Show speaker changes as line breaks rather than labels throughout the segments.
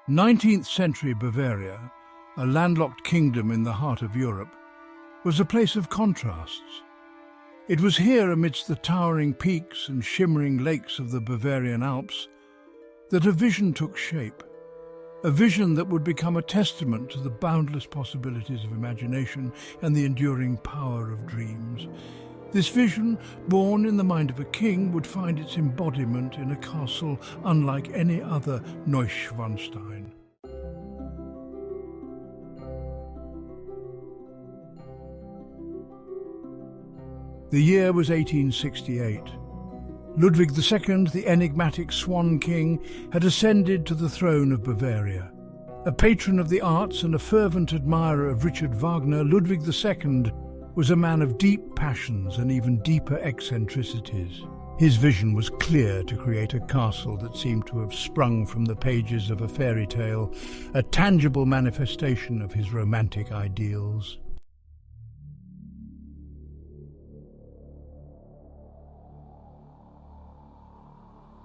19th century Bavaria, a landlocked kingdom in the heart of Europe, was a place of contrasts. It was here, amidst the towering peaks and shimmering lakes of the Bavarian Alps, that a vision took shape. A vision that would become a testament to the boundless possibilities of imagination and the enduring power of dreams. This vision, born in the mind of a king, would find its embodiment in a castle unlike any other Neuschwanstein. The year was 1868. Ludwig II, the enigmatic Swan King, had ascended to the throne of Bavaria. A patron of the arts and a fervent admirer of Richard Wagner, Ludwig II was a man of deep passions and even deeper eccentricities. His vision was clear: to create a castle that seemed to have sprung from the pages of a fairy tale, a tangible manifestation of his romantic ideals.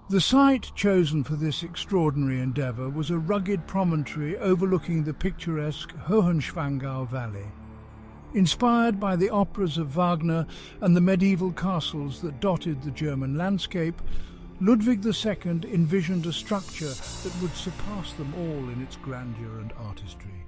The site chosen for this extraordinary endeavour was a rugged promontory overlooking the picturesque Hohenschwangau Valley. Inspired by the operas of Wagner and the medieval castles that dotted the German landscape, Ludwig II envisioned a structure that would surpass them all in its grandeur and artistry.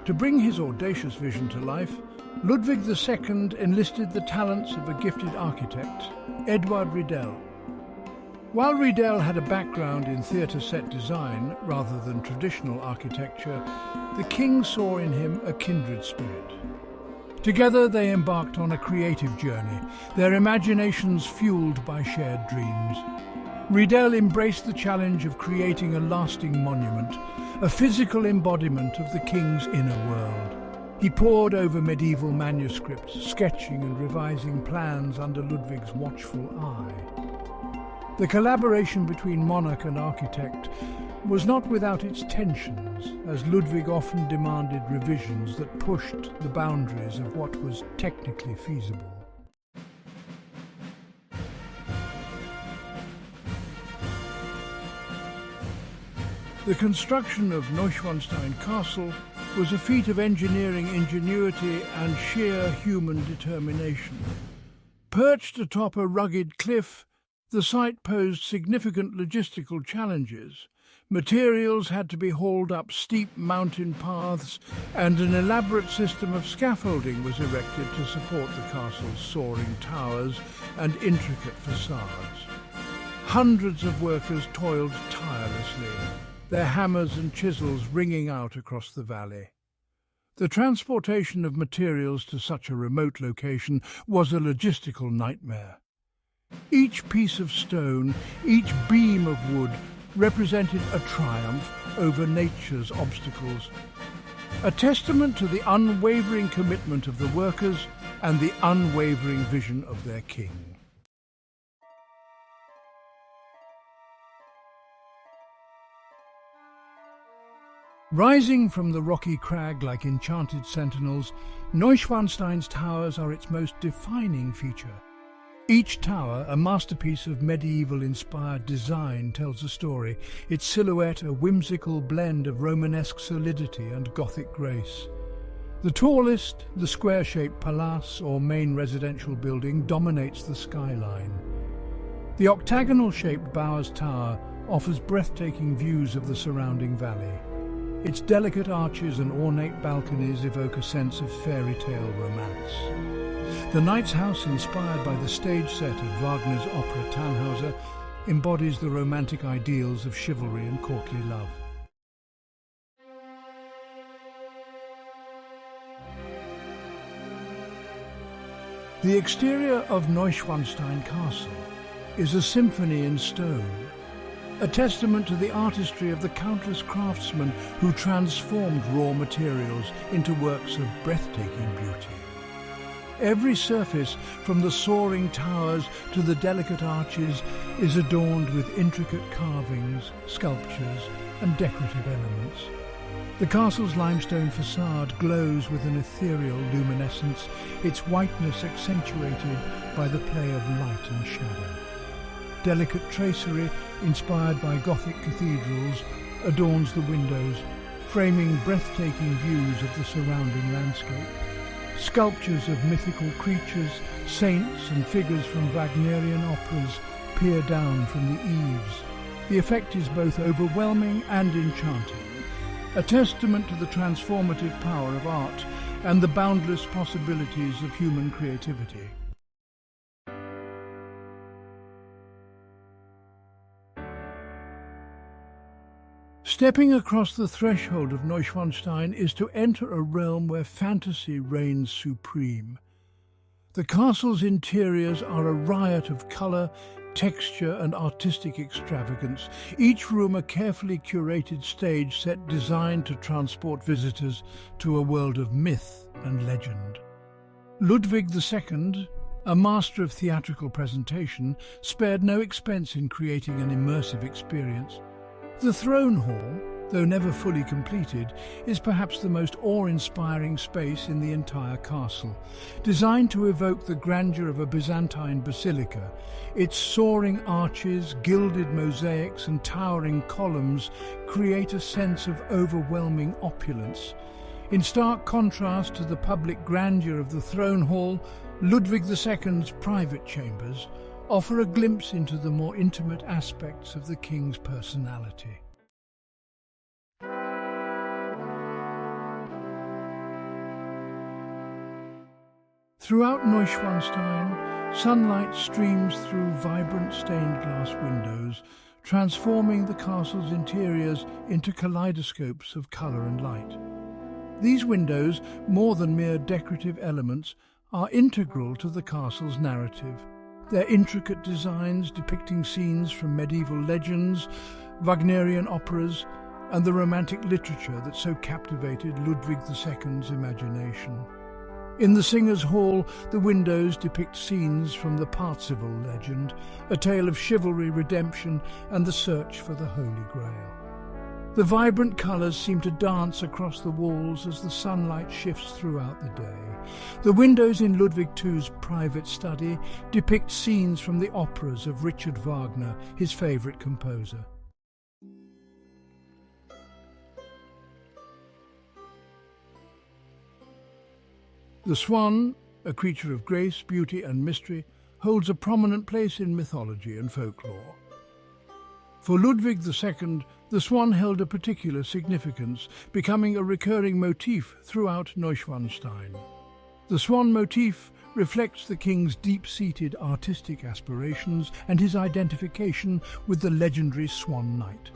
To bring his audacious vision to life, Ludwig II enlisted the talents of a gifted architect, Eduard Riedel. While Riedel had a background in theatre set design rather than traditional architecture, the king saw in him a kindred spirit. Together they embarked on a creative journey, their imaginations fueled by shared dreams. Riedel embraced the challenge of creating a lasting monument, a physical embodiment of the king's inner world. He pored over medieval manuscripts, sketching and revising plans under Ludwig's watchful eye. The collaboration between monarch and architect was not without its tensions, as Ludwig often demanded revisions that pushed the boundaries of what was technically feasible. The construction of Neuschwanstein Castle was a feat of engineering ingenuity and sheer human determination. Perched atop a rugged cliff, the site posed significant logistical challenges. Materials had to be hauled up steep mountain paths, and an elaborate system of scaffolding was erected to support the castle's soaring towers and intricate facades. Hundreds of workers toiled tirelessly, their hammers and chisels ringing out across the valley. The transportation of materials to such a remote location was a logistical nightmare. Each piece of stone, each beam of wood, represented a triumph over nature's obstacles, a testament to the unwavering commitment of the workers and the unwavering vision of their king. Rising from the rocky crag like enchanted sentinels, Neuschwanstein's towers are its most defining feature. Each tower, a masterpiece of medieval-inspired design, tells a story, its silhouette a whimsical blend of Romanesque solidity and Gothic grace. The tallest, the square-shaped palace or main residential building, dominates the skyline. The octagonal-shaped Bowers Tower offers breathtaking views of the surrounding valley. Its delicate arches and ornate balconies evoke a sense of fairy tale romance. The Knight's House, inspired by the stage set of Wagner's opera Tannhäuser, embodies the romantic ideals of chivalry and courtly love. The exterior of Neuschwanstein Castle is a symphony in stone, a testament to the artistry of the countless craftsmen who transformed raw materials into works of breathtaking beauty. Every surface, from the soaring towers to the delicate arches, is adorned with intricate carvings, sculptures, and decorative elements. The castle's limestone facade glows with an ethereal luminescence, its whiteness accentuated by the play of light and shadow. Delicate tracery, inspired by Gothic cathedrals, adorns the windows, framing breathtaking views of the surrounding landscape. Sculptures of mythical creatures, saints and figures from Wagnerian operas peer down from the eaves. The effect is both overwhelming and enchanting, a testament to the transformative power of art and the boundless possibilities of human creativity. Stepping across the threshold of Neuschwanstein is to enter a realm where fantasy reigns supreme. The castle's interiors are a riot of colour, texture and artistic extravagance, each room a carefully curated stage set designed to transport visitors to a world of myth and legend. Ludwig II, a master of theatrical presentation, spared no expense in creating an immersive experience. The throne hall, though never fully completed, is perhaps the most awe-inspiring space in the entire castle. Designed to evoke the grandeur of a Byzantine basilica, its soaring arches, gilded mosaics and towering columns create a sense of overwhelming opulence. In stark contrast to the public grandeur of the throne hall, Ludwig II's private chambers offer a glimpse into the more intimate aspects of the king's personality. Throughout Neuschwanstein, sunlight streams through vibrant stained glass windows, transforming the castle's interiors into kaleidoscopes of colour and light. These windows, more than mere decorative elements, are integral to the castle's narrative. Their intricate designs depicting scenes from medieval legends, Wagnerian operas, and the romantic literature that so captivated Ludwig II's imagination. In the Singers' Hall, the windows depict scenes from the Parzival legend, a tale of chivalry, redemption, and the search for the Holy Grail. The vibrant colours seem to dance across the walls as the sunlight shifts throughout the day. The windows in Ludwig II's private study depict scenes from the operas of Richard Wagner, his favourite composer. The swan, a creature of grace, beauty and mystery, holds a prominent place in mythology and folklore. For Ludwig II, the swan held a particular significance, becoming a recurring motif throughout Neuschwanstein. The swan motif reflects the king's deep-seated artistic aspirations and his identification with the legendary Swan Knight.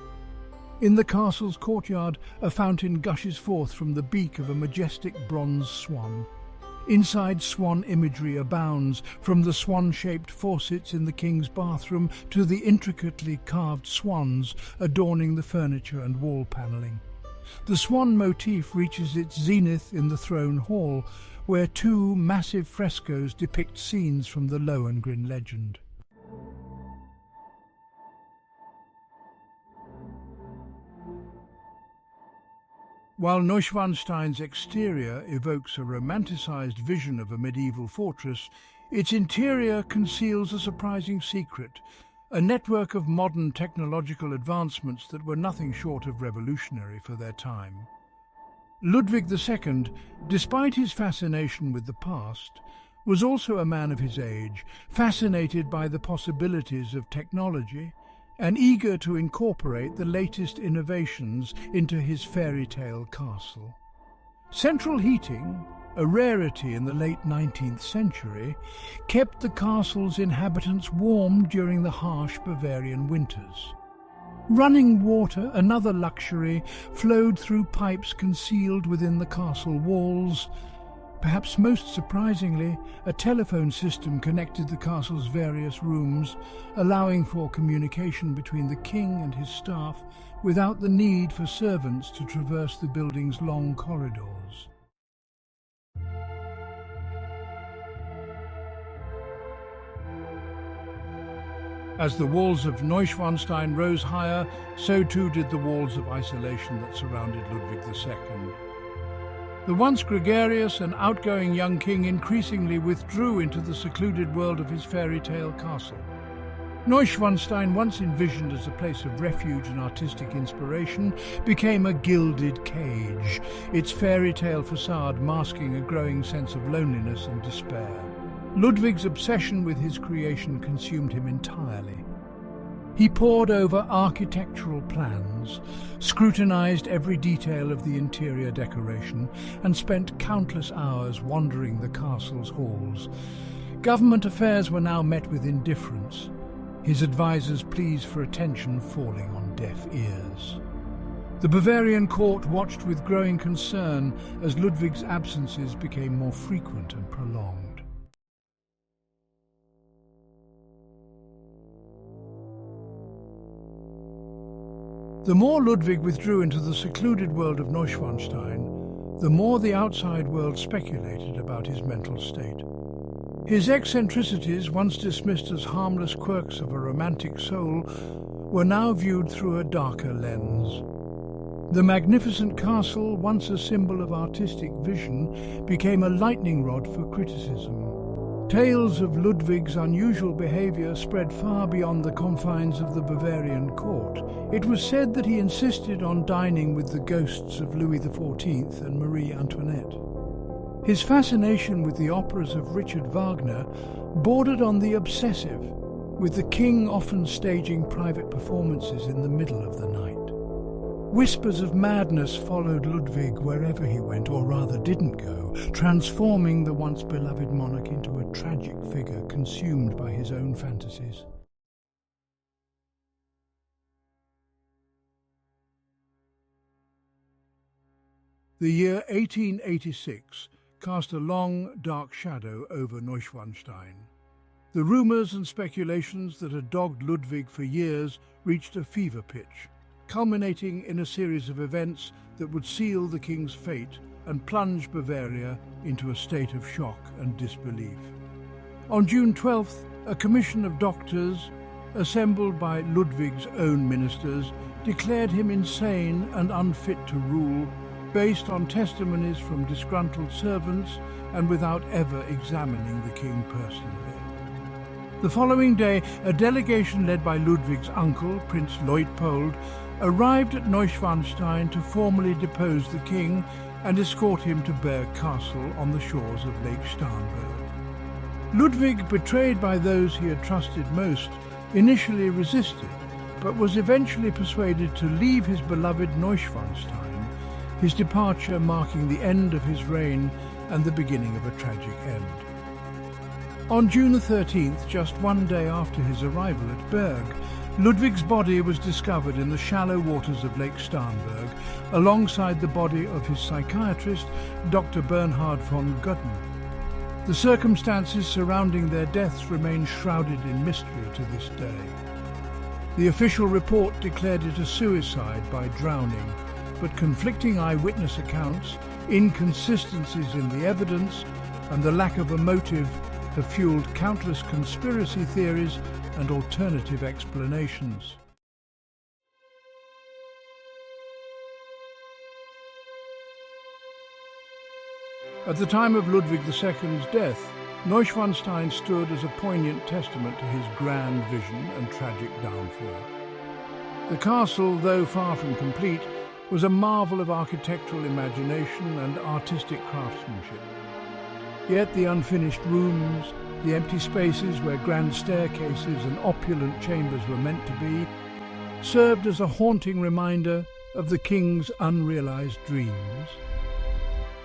In the castle's courtyard, a fountain gushes forth from the beak of a majestic bronze swan. Inside, swan imagery abounds, from the swan-shaped faucets in the king's bathroom to the intricately carved swans adorning the furniture and wall panelling. The swan motif reaches its zenith in the throne hall, where two massive frescoes depict scenes from the Lohengrin legend. While Neuschwanstein's exterior evokes a romanticized vision of a medieval fortress, its interior conceals a surprising secret, a network of modern technological advancements that were nothing short of revolutionary for their time. Ludwig II, despite his fascination with the past, was also a man of his age, fascinated by the possibilities of technology and eager to incorporate the latest innovations into his fairytale castle. Central heating, a rarity in the late 19th century, kept the castle's inhabitants warm during the harsh Bavarian winters. Running water, another luxury, flowed through pipes concealed within the castle walls. Perhaps most surprisingly, a telephone system connected the castle's various rooms, allowing for communication between the king and his staff without the need for servants to traverse the building's long corridors. As the walls of Neuschwanstein rose higher, so too did the walls of isolation that surrounded Ludwig II. The once gregarious and outgoing young king increasingly withdrew into the secluded world of his fairytale castle. Neuschwanstein, once envisioned as a place of refuge and artistic inspiration, became a gilded cage, its fairytale facade masking a growing sense of loneliness and despair. Ludwig's obsession with his creation consumed him entirely. He pored over architectural plans, scrutinized every detail of the interior decoration, and spent countless hours wandering the castle's halls. Government affairs were now met with indifference, his advisors' pleas for attention falling on deaf ears. The Bavarian court watched with growing concern as Ludwig's absences became more frequent and prolonged. The more Ludwig withdrew into the secluded world of Neuschwanstein, the more the outside world speculated about his mental state. His eccentricities, once dismissed as harmless quirks of a romantic soul, were now viewed through a darker lens. The magnificent castle, once a symbol of artistic vision, became a lightning rod for criticism. Tales of Ludwig's unusual behavior spread far beyond the confines of the Bavarian court. It was said that he insisted on dining with the ghosts of Louis XIV and Marie Antoinette. His fascination with the operas of Richard Wagner bordered on the obsessive, with the king often staging private performances in the middle of the night. Whispers of madness followed Ludwig wherever he went, or rather didn't go, transforming the once beloved monarch into a tragic figure consumed by his own fantasies. The year 1886 cast a long, dark shadow over Neuschwanstein. The rumours and speculations that had dogged Ludwig for years reached a fever pitch, culminating in a series of events that would seal the king's fate and plunge Bavaria into a state of shock and disbelief. On June 12th, a commission of doctors, assembled by Ludwig's own ministers, declared him insane and unfit to rule, based on testimonies from disgruntled servants and without ever examining the king personally. The following day, a delegation led by Ludwig's uncle, Prince Leutpold, arrived at Neuschwanstein to formally depose the king and escort him to Berg Castle on the shores of Lake Starnberg. Ludwig, betrayed by those he had trusted most, initially resisted, but was eventually persuaded to leave his beloved Neuschwanstein, his departure marking the end of his reign and the beginning of a tragic end. On June 13th, just one day after his arrival at Berg, Ludwig's body was discovered in the shallow waters of Lake Starnberg, alongside the body of his psychiatrist, Dr. Bernhard von Götten. The circumstances surrounding their deaths remain shrouded in mystery to this day. The official report declared it a suicide by drowning, but conflicting eyewitness accounts, inconsistencies in the evidence, and the lack of a motive have fueled countless conspiracy theories and alternative explanations. At the time of Ludwig II's death, Neuschwanstein stood as a poignant testament to his grand vision and tragic downfall. The castle, though far from complete, was a marvel of architectural imagination and artistic craftsmanship. Yet the unfinished rooms, the empty spaces where grand staircases and opulent chambers were meant to be, served as a haunting reminder of the king's unrealized dreams.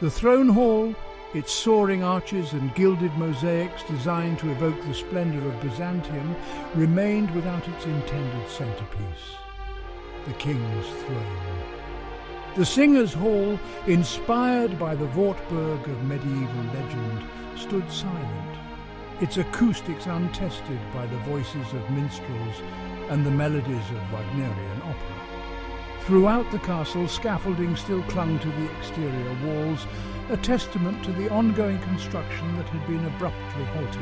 The throne hall, its soaring arches and gilded mosaics designed to evoke the splendor of Byzantium, remained without its intended centerpiece, the king's throne. The Singers' Hall, inspired by the Wartburg of medieval legend, stood silent, its acoustics untested by the voices of minstrels and the melodies of Wagnerian opera. Throughout the castle, scaffolding still clung to the exterior walls, a testament to the ongoing construction that had been abruptly halted.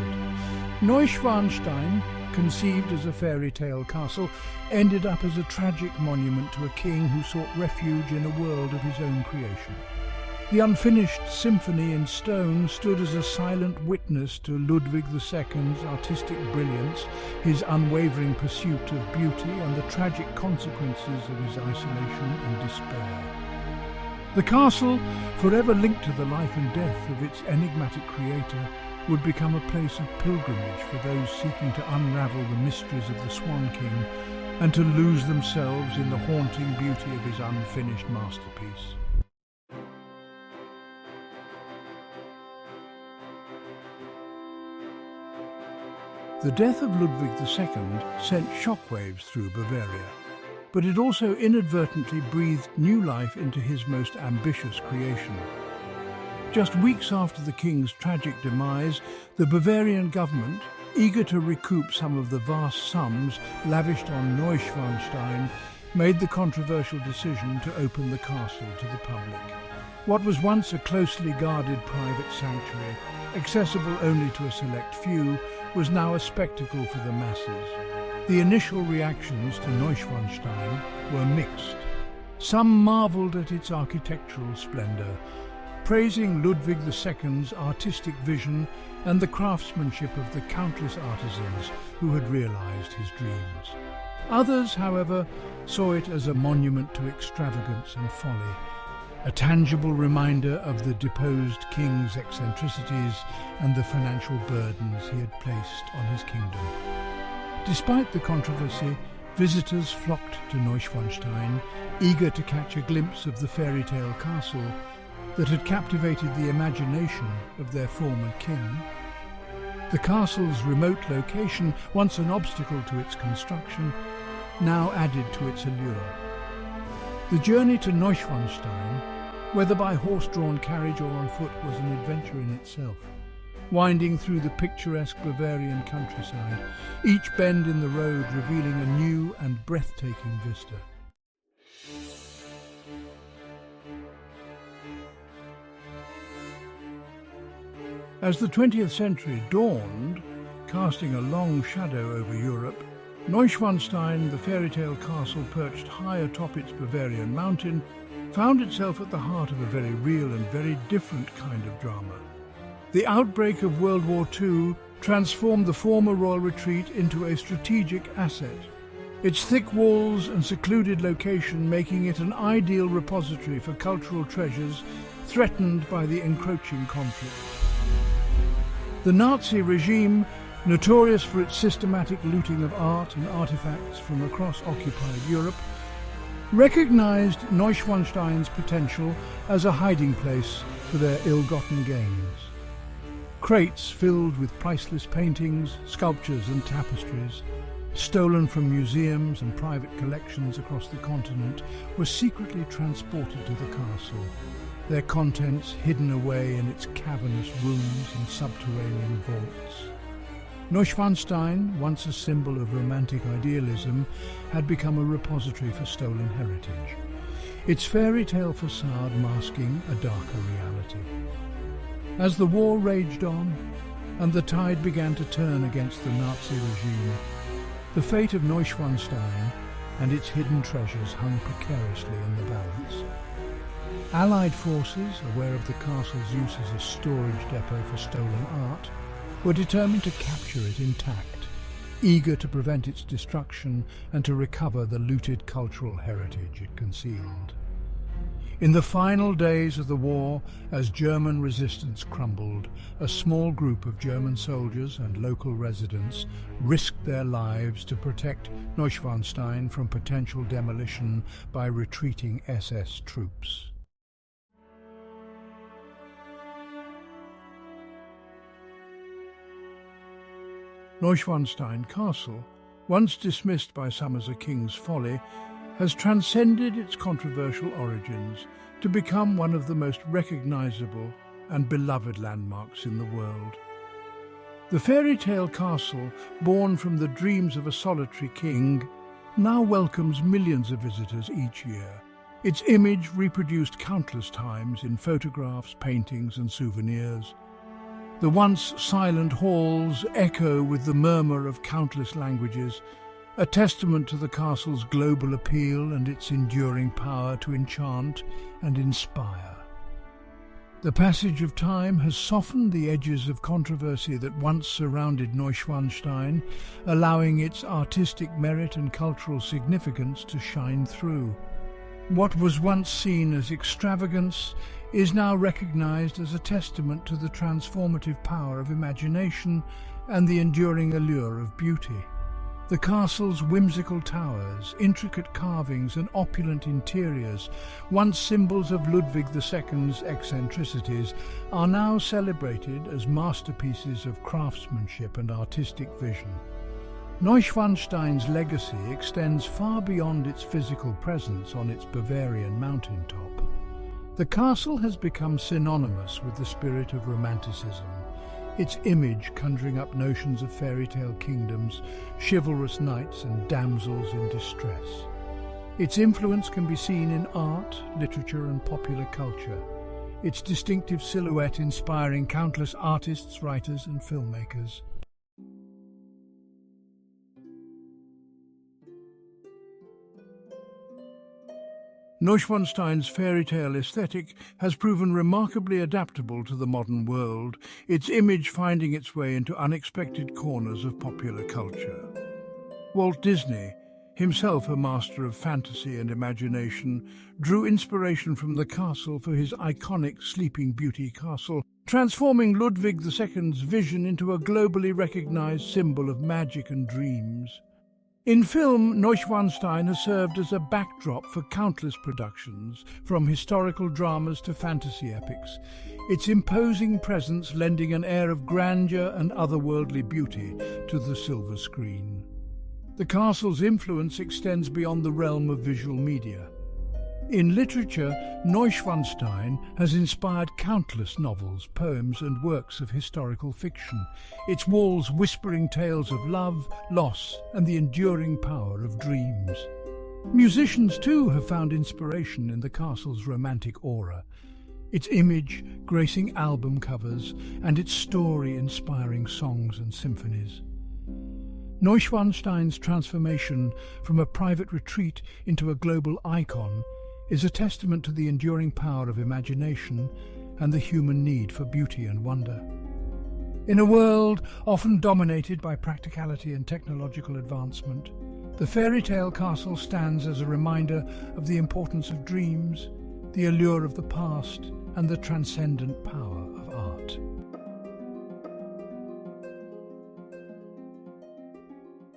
Neuschwanstein, conceived as a fairy tale castle, ended up as a tragic monument to a king who sought refuge in a world of his own creation. The Unfinished Symphony in stone stood as a silent witness to Ludwig II's artistic brilliance, his unwavering pursuit of beauty, and the tragic consequences of his isolation and despair. The castle, forever linked to the life and death of its enigmatic creator, would become a place of pilgrimage for those seeking to unravel the mysteries of the Swan King and to lose themselves in the haunting beauty of his unfinished masterpiece. The death of Ludwig II sent shockwaves through Bavaria, but it also inadvertently breathed new life into his most ambitious creation. Just weeks after the king's tragic demise, the Bavarian government, eager to recoup some of the vast sums lavished on Neuschwanstein, made the controversial decision to open the castle to the public. What was once a closely guarded private sanctuary, accessible only to a select few, was now a spectacle for the masses. The initial reactions to Neuschwanstein were mixed. Some marvelled at its architectural splendour, praising Ludwig II's artistic vision and the craftsmanship of the countless artisans who had realised his dreams. Others, however, saw it as a monument to extravagance and folly, a tangible reminder of the deposed king's eccentricities and the financial burdens he had placed on his kingdom. Despite the controversy, visitors flocked to Neuschwanstein, eager to catch a glimpse of the fairy tale castle that had captivated the imagination of their former king. The castle's remote location, once an obstacle to its construction, now added to its allure. The journey to Neuschwanstein, whether by horse-drawn carriage or on foot, was an adventure in itself. Winding through the picturesque Bavarian countryside, each bend in the road revealing a new and breathtaking vista. As the 20th century dawned, casting a long shadow over Europe, Neuschwanstein, the fairy tale castle perched high atop its Bavarian mountain, found itself at the heart of a very real and very different kind of drama. The outbreak of World War II transformed the former royal retreat into a strategic asset, its thick walls and secluded location making it an ideal repository for cultural treasures threatened by the encroaching conflict. The Nazi regime, notorious for its systematic looting of art and artifacts from across occupied Europe, recognized Neuschwanstein's potential as a hiding place for their ill-gotten gains. Crates filled with priceless paintings, sculptures and tapestries, stolen from museums and private collections across the continent, were secretly transported to the castle, their contents hidden away in its cavernous rooms and subterranean vaults. Neuschwanstein, once a symbol of romantic idealism, had become a repository for stolen heritage, its fairy tale facade masking a darker reality. As the war raged on, and the tide began to turn against the Nazi regime, the fate of Neuschwanstein and its hidden treasures hung precariously in the balance. Allied forces, aware of the castle's use as a storage depot for stolen art, were determined to capture it intact, eager to prevent its destruction and to recover the looted cultural heritage it concealed. In the final days of the war, as German resistance crumbled, a small group of German soldiers and local residents risked their lives to protect Neuschwanstein from potential demolition by retreating SS troops. Neuschwanstein Castle, once dismissed by some as a king's folly, has transcended its controversial origins to become one of the most recognizable and beloved landmarks in the world. The fairy tale castle, born from the dreams of a solitary king, now welcomes millions of visitors each year, its image reproduced countless times in photographs, paintings and souvenirs. The once silent halls echo with the murmur of countless languages, a testament to the castle's global appeal and its enduring power to enchant and inspire. The passage of time has softened the edges of controversy that once surrounded Neuschwanstein, allowing its artistic merit and cultural significance to shine through. What was once seen as extravagance is now recognized as a testament to the transformative power of imagination and the enduring allure of beauty. The castle's whimsical towers, intricate carvings and opulent interiors, once symbols of Ludwig II's eccentricities, are now celebrated as masterpieces of craftsmanship and artistic vision. Neuschwanstein's legacy extends far beyond its physical presence on its Bavarian mountaintop. The castle has become synonymous with the spirit of Romanticism, its image conjuring up notions of fairytale kingdoms, chivalrous knights and damsels in distress. Its influence can be seen in art, literature and popular culture, its distinctive silhouette inspiring countless artists, writers and filmmakers. Neuschwanstein's fairy tale aesthetic has proven remarkably adaptable to the modern world, its image finding its way into unexpected corners of popular culture. Walt Disney, himself a master of fantasy and imagination, drew inspiration from the castle for his iconic Sleeping Beauty castle, transforming Ludwig II's vision into a globally recognized symbol of magic and dreams. In film, Neuschwanstein has served as a backdrop for countless productions, from historical dramas to fantasy epics, its imposing presence lending an air of grandeur and otherworldly beauty to the silver screen. The castle's influence extends beyond the realm of visual media. In literature, Neuschwanstein has inspired countless novels, poems and works of historical fiction, its walls whispering tales of love, loss and the enduring power of dreams. Musicians too have found inspiration in the castle's romantic aura, its image gracing album covers and its story inspiring songs and symphonies. Neuschwanstein's transformation from a private retreat into a global icon is a testament to the enduring power of imagination and the human need for beauty and wonder. In a world often dominated by practicality and technological advancement, the fairy tale castle stands as a reminder of the importance of dreams, the allure of the past, and the transcendent power